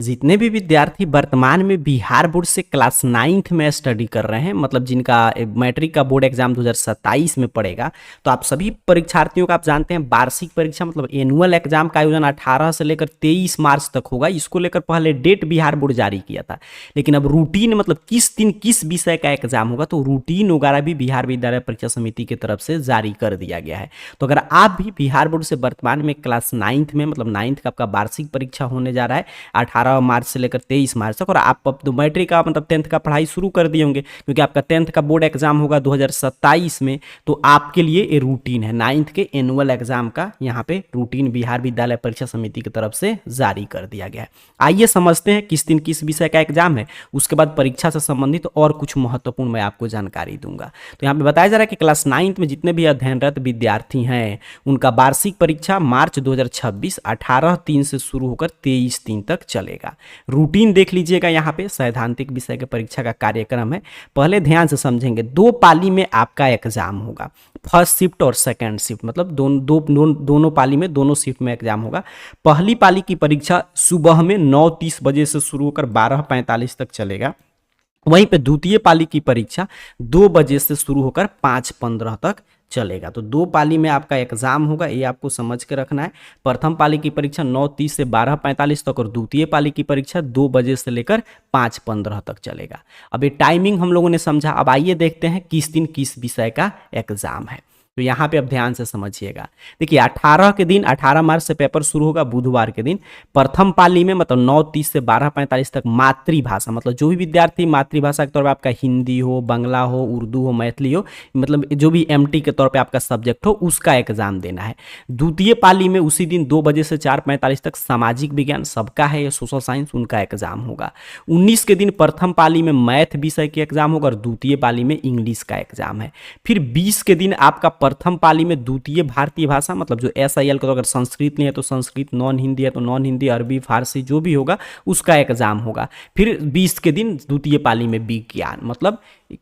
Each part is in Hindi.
जितने भी विद्यार्थी वर्तमान में बिहार बोर्ड से क्लास 9th में स्टडी कर रहे हैं, मतलब जिनका मैट्रिक का बोर्ड एग्जाम 2027 में पड़ेगा, तो आप सभी परीक्षार्थियों का आप जानते हैं वार्षिक परीक्षा मतलब एनुअल एग्जाम का आयोजन 18 से लेकर 23 मार्च तक होगा। इसको लेकर पहले डेट बिहार बोर्ड जारी किया था, लेकिन अब रूटीन मतलब किस दिन किस विषय का एग्जाम होगा तो रूटीन वगैरह भी बिहार विद्यालय परीक्षा समिति की तरफ से जारी कर दिया गया है। तो अगर आप भी बिहार बोर्ड से वर्तमान में क्लास 9th में मतलब 9th का आपका वार्षिक परीक्षा होने जा रहा है 18 मार्च से लेकर 23 मार्च तक, और आप अब तो मैट्रिक का मतलब 10th का पढ़ाई शुरू कर दिए होंगे क्योंकि आपका 10th का बोर्ड एग्जाम होगा 2027 में, तो आपके लिए ये रूटीन है 9th के एनुअल एग्जाम का यहाँ पे रूटीन बिहार विद्यालय परीक्षा समिति की तरफ से जारी कर दिया गया है। आइए समझते हैं किस दिन किस विषय का एग्जाम है, उसके बाद परीक्षा से संबंधित और कुछ महत्वपूर्ण मैं आपको जानकारी दूंगा। तो यहाँ पे बताया जा रहा है कि क्लास 9th में जितने भी अध्ययनरत विद्यार्थी हैं उनका वार्षिक परीक्षा मार्च 2026 18/3 से शुरू होकर 23/3 तक चलेगा। रूटीन देख लीजिएगा, यहाँ पे सैद्धांतिक विषय के परीक्षा का कार्यक्रम है। पहले ध्यान से समझेंगे, 2 पाली में आपका एग्जाम होगा, फर्स्ट शिफ्ट और सेकंड शिफ्ट, मतलब दोनों पाली में दोनों शिफ्ट में एग्जाम होगा। पहली पाली की परीक्षा सुबह में 9:30 बजे से शुरू होकर 12:45 तक चलेगा। वहीं पे द्वितीय पाली की परीक्षा 2 बजे से शुरू होकर 5:15 तक चलेगा। तो 2 पाली में आपका एग्जाम होगा, ये आपको समझ के रखना है। प्रथम पाली की परीक्षा 9:30 से 12:45 तक और द्वितीय पाली की परीक्षा 2 बजे से लेकर 5:15 तक चलेगा। अब ये टाइमिंग हम लोगों ने समझा, अब आइए देखते हैं किस दिन किस विषय का एग्जाम है। तो यहाँ पे अब ध्यान से समझिएगा, देखिए 18 के दिन 18 मार्च से पेपर शुरू होगा बुधवार के दिन। प्रथम पाली में मतलब 9:30 से 12:45 तक मातृभाषा, मतलब जो भी विद्यार्थी मातृभाषा के तौर पे आपका हिंदी हो, बांग्ला हो, उर्दू हो, मैथिली हो, मतलब जो भी एमटी के तौर पे आपका सब्जेक्ट हो उसका एग्जाम देना है। द्वितीय पाली में उसी दिन 2 बजे से 4:45 तक सामाजिक विज्ञान सबका है, ये सोशल साइंस उनका एग्जाम होगा। 19 के दिन प्रथम पाली में मैथ विषय के एग्जाम होगा और द्वितीय पाली में इंग्लिश का एग्जाम है। फिर 20 के दिन आपका प्रथम पाली में द्वितीय भारतीय भाषा मतलब जो SIL को, तो अगर संस्कृत नहीं है तो संस्कृत, नॉन हिंदी है तो नॉन हिंदी, अरबी, फारसी जो भी होगा उसका एग्जाम होगा। फिर 20 के दिन द्वितीय पाली में विज्ञान, मतलब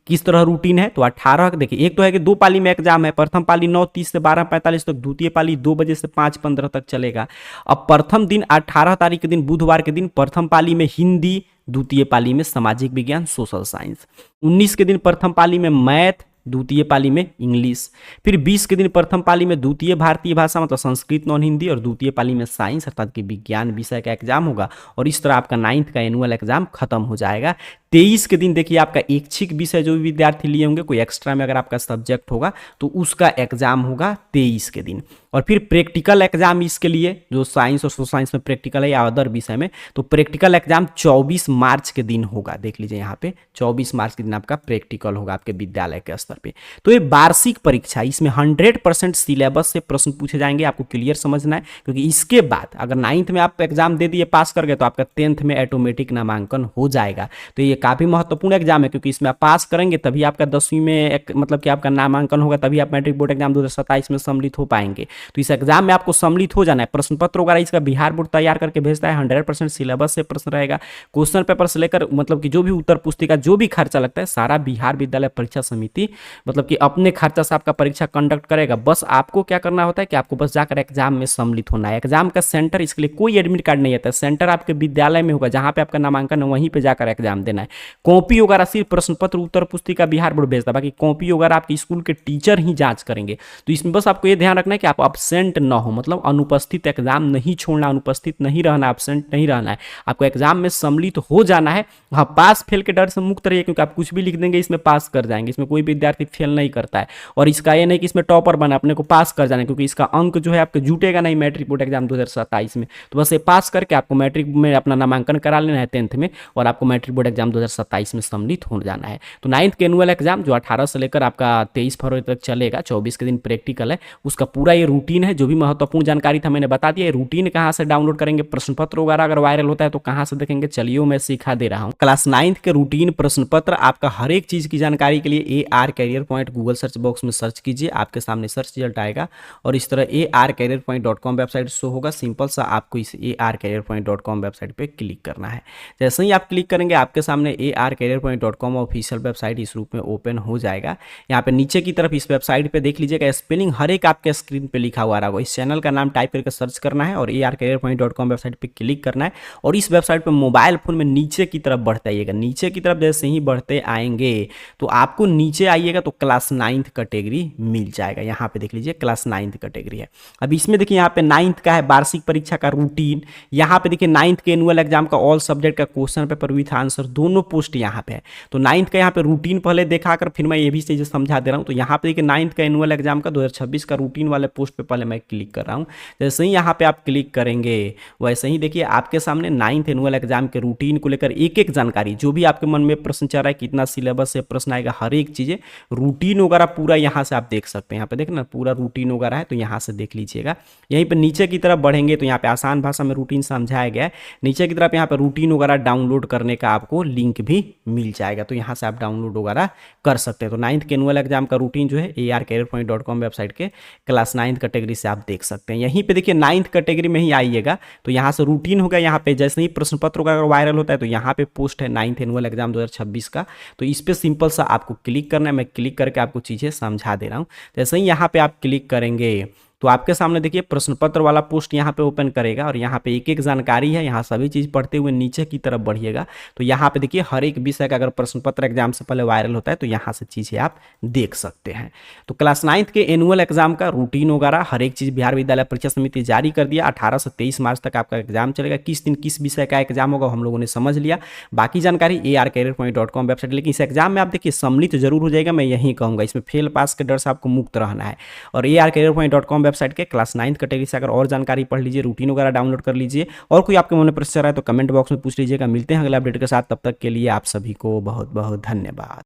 किस तरह रूटीन है तो 18 देखिए, एक तो है कि 2 पाली में एग्जाम है, प्रथम पाली 9:30 से 12:45 तक, द्वितीय पाली 2 बजे से 5:15 तक चलेगा। अब प्रथम दिन 18 तारीख के दिन बुधवार के दिन प्रथम पाली में हिंदी, द्वितीय पाली में सामाजिक विज्ञान सोशल साइंस। 19 के दिन प्रथम पाली में मैथ, द्वितीय पाली में इंग्लिश। फिर 20 के दिन प्रथम पाली में द्वितीय भारतीय भाषा मतलब संस्कृत नॉन हिंदी और द्वितीय पाली में साइंस अर्थात कि विज्ञान विषय का एग्जाम होगा, और इस तरह आपका 9th का एनुअल एग्जाम खत्म हो जाएगा। 23 के दिन देखिए आपका ऐच्छिक विषय जो भी विद्यार्थी लिए होंगे, कोई एक्स्ट्रा में अगर आपका सब्जेक्ट होगा तो उसका एग्जाम होगा 23 के दिन। और फिर प्रैक्टिकल एग्जाम इसके लिए जो साइंस और सोशल साइंस में प्रैक्टिकल है या अदर विषय में, तो प्रैक्टिकल एग्जाम 24 मार्च के दिन होगा। देख लीजिए यहाँ पे 24 मार्च के दिन आपका प्रैक्टिकल होगा आपके विद्यालय के स्तर पे। तो ये वार्षिक परीक्षा, इसमें 100% सिलेबस से प्रश्न पूछे जाएंगे, आपको क्लियर समझना है, क्योंकि इसके बाद अगर 9th में आप एग्जाम दे दिए पास कर गए तो आपका 10th में ऑटोमेटिक नामांकन हो जाएगा। तो ये काफी महत्वपूर्ण एग्जाम है क्योंकि इसमें आप पास करेंगे तभी आपका 10वीं में मतलब कि आपका नामांकन होगा, तभी आप मैट्रिक बोर्ड एग्जाम 2027 में सम्मिलित हो पाएंगे। तो इस एग्जाम में आपको सम्मिलित हो जाना है। प्रश्न पत्र वगैरह इसका बिहार बोर्ड तैयार करके भेजता है, 100% सिलेबस से प्रश्न रहेगा। क्वेश्चन पेपर से लेकर मतलब कि जो भी उत्तर पुस्तिका जो भी खर्चा लगता है सारा बिहार विद्यालय परीक्षा समिति मतलब कि अपने खर्चा से आपका परीक्षा कंडक्ट करेगा। बस आपको क्या करना होता है कि आपको बस जाकर एग्जाम में सम्मिलित होना है। एग्जाम का सेंटर, इसके लिए कोई एडमिट कार्ड नहीं आता है, सेंटर आपके विद्यालय में होगा, जहां पे आपका नामांकन है वहीं पे जाकर एग्जाम देना है। कॉपी वगैरह सिर्फ प्रश्न पत्र उत्तर पुस्तिका बिहार बोर्ड भेजता है, बाकी कॉपी वगैरह आपके स्कूल के टीचर ही जांच करेंगे। तो इसमें बस आपको ये ध्यान रखना है कि आप एब्सेंट ना हो, मतलब अनुपस्थित एग्जाम नहीं छोड़ना, अनुपस्थित नहीं रहना, एब्सेंट नहीं रहना है, आपको एग्जाम में सम्मिलित हो जाना है। हाँ, पास फेल के डर से मुक्त रहिए क्योंकि आप कुछ भी लिख देंगे इसमें पास कर जाएंगे, इसमें कोई विद्यार्थी फेल नहीं करता है। और इसका ये नहीं कि इसमें टॉपर बना, अपने को पास कर जाना है, क्योंकि इसका अंक जो है आपके जुटेगा नहीं मैट्रिक बोर्ड एग्जाम 2027 में। तो बस ये पास करके आपको मैट्रिक में अपना नामांकन करा लेना है 10th में, और आपको मैट्रिक बोर्ड एग्जाम 2027 में सम्मिलित हो जाना है। तो 9th के एनुअल एग्जाम जो 18 से लेकर आपका 23 फरवरी तक चलेगा, 24 के दिन प्रैक्टिकल है, उसका पूरा ये रूटीन है। जो भी महत्वपूर्ण जानकारी था मैंने बता दिया। रूटीन कहाँ से डाउनलोड करेंगे, प्रश्न पत्र वगैरह अगर वायरल होता है तो कहाँ से देखेंगे, चलिए मैं सिखा दे रहा हूँ। क्लास 9th के रूटीन प्रश्न पत्र आपका हर एक चीज की जानकारी के लिए AR career point Google search box में सर्च कीजिए, आपके सामने सर्च रिजल्ट आएगा और इस तरह arcareerpoint.com वेबसाइट शो होगा। सिंपल सा आपको इस arcareerpoint.com वेबसाइट पे क्लिक करना है। जैसे ही आप क्लिक करेंगे आपके सामने सामने arcareerpoint.com ऑफिशियल वेबसाइट इस रूप में ओपन हो जाएगा। यहाँ पे नीचे की तरफ इस वेबसाइट पे देख लीजिएगा, स्पेलिंग हर एक आपके स्क्रीन पे लिखा हुआ रहा होगा। इस चैनल का नाम टाइप करके सर्च करना है और arcareerpoint.com वेबसाइट पे क्लिक करना है और इस वेबसाइट पे मोबाइल फोन में नीचे की तरफ बढ़ते आइएगा। नीचे की तरफ जैसे ही बढ़ते आएंगे तो आपको नीचे आइएगा तो क्लास 9th कैटेगरी मिल जाएगा। यहाँ पे देख लीजिए क्लास 9th कैटेगरी है। अब इसमें देखिए यहाँ पे 9th का है वार्षिक परीक्षा का रूटीन। यहाँ पे देखिए 9th के एनुअल एग्जाम का ऑल सब्जेक्ट का क्वेश्चन पेपर विथ आंसर दोनों पोस्ट यहाँ पे है। तो 9th का यहाँ पे रूटीन पहले देखा कर फिर मैं ये भी चीज़ समझा दे रहा हूँ। तो यहाँ पे देखिए 9th का एनुअल एग्जाम का 2026 का रूटीन वाले पोस्ट पे पहले मैं क्लिक कर रहा हूँ। जैसे ही यहाँ पे आप क्लिक करेंगे वैसे ही देखिए आपके सामने 9th एनुअल एग्जाम के रूटीन को लेकर एक एक जानकारी, जो भी आपके मन में प्रश्न चल रहा है, कितना सिलेबस से प्रश्न आएगा, हर एक चीज़ें रूटीन वगैरह पूरा यहाँ से आप देख सकते हैं। यहाँ पे देखना पूरा रूटीन वगैरह है, तो यहाँ से देख लीजिएगा। यहीं पे नीचे की तरफ बढ़ेंगे तो यहाँ पे आसान भाषा में रूटीन समझाया गया है। नीचे की तरफ यहाँ पे रूटीन वगैरह डाउनलोड करने का आपको लिंक भी मिल जाएगा, तो यहाँ से आप डाउनलोड वगैरह कर सकते हैं। तो 9th के एनुअल एग्जाम का रूटीन जो है arcareerpoint.com वेबसाइट के क्लास 9th कैटेगरी से आप देख सकते हैं। यहीं पे देखिए 9th कैटेगरी में ही आइएगा तो यहाँ से रूटीन होगा। यहाँ पे जैसे ही प्रश्न पत्र अगर वायरल होता है तो यहाँ पे पोस्ट है 9th एनुअल एग्जाम 2026 का, तो इस पे सिंपल सा आपको क्लिक करना है। मैं क्लिक करके आपको चीज़ें समझा दे रहा हूँ। जैसे ही यहाँ पे आप क्लिक करेंगे तो आपके सामने देखिए प्रश्न पत्र वाला पोस्ट यहाँ पे ओपन करेगा और यहाँ पे एक एक जानकारी है। यहाँ सभी चीज़ पढ़ते हुए नीचे की तरफ बढ़िएगा तो यहाँ पे देखिए हर एक विषय का अगर प्रश्न पत्र एग्जाम से पहले वायरल होता है तो यहाँ से चीज़ें आप देख सकते हैं। तो क्लास 9th के एनुअल एग्जाम का रूटीन वगैरह हर एक चीज़ बिहार विद्यालय परीक्षा समिति जारी कर दिया। 18 से 23 मार्च तक आपका एग्जाम चलेगा। किस दिन किस विषय का एग्जाम होगा हम लोगों ने समझ लिया। बाकी जानकारी arcareerpoint.com वेबसाइट। लेकिन इस एग्जाम में आप देखिए सम्मिलित जरूर हो जाएगा, मैं यही कहूँगा। इसमें फेल पास के डर से आपको मुक्त रहना है। और arcareerpoint.com वेबसाइट के क्लास 9th कैटेगरी से अगर और जानकारी पढ़ लीजिए, रूटीन वगैरह डाउनलोड कर लीजिए। और कोई आपके मन में प्रश्न है तो कमेंट बॉक्स में पूछ लीजिएगा। मिलते हैं अगले अपडेट के साथ, तब तक के लिए आप सभी को बहुत बहुत धन्यवाद।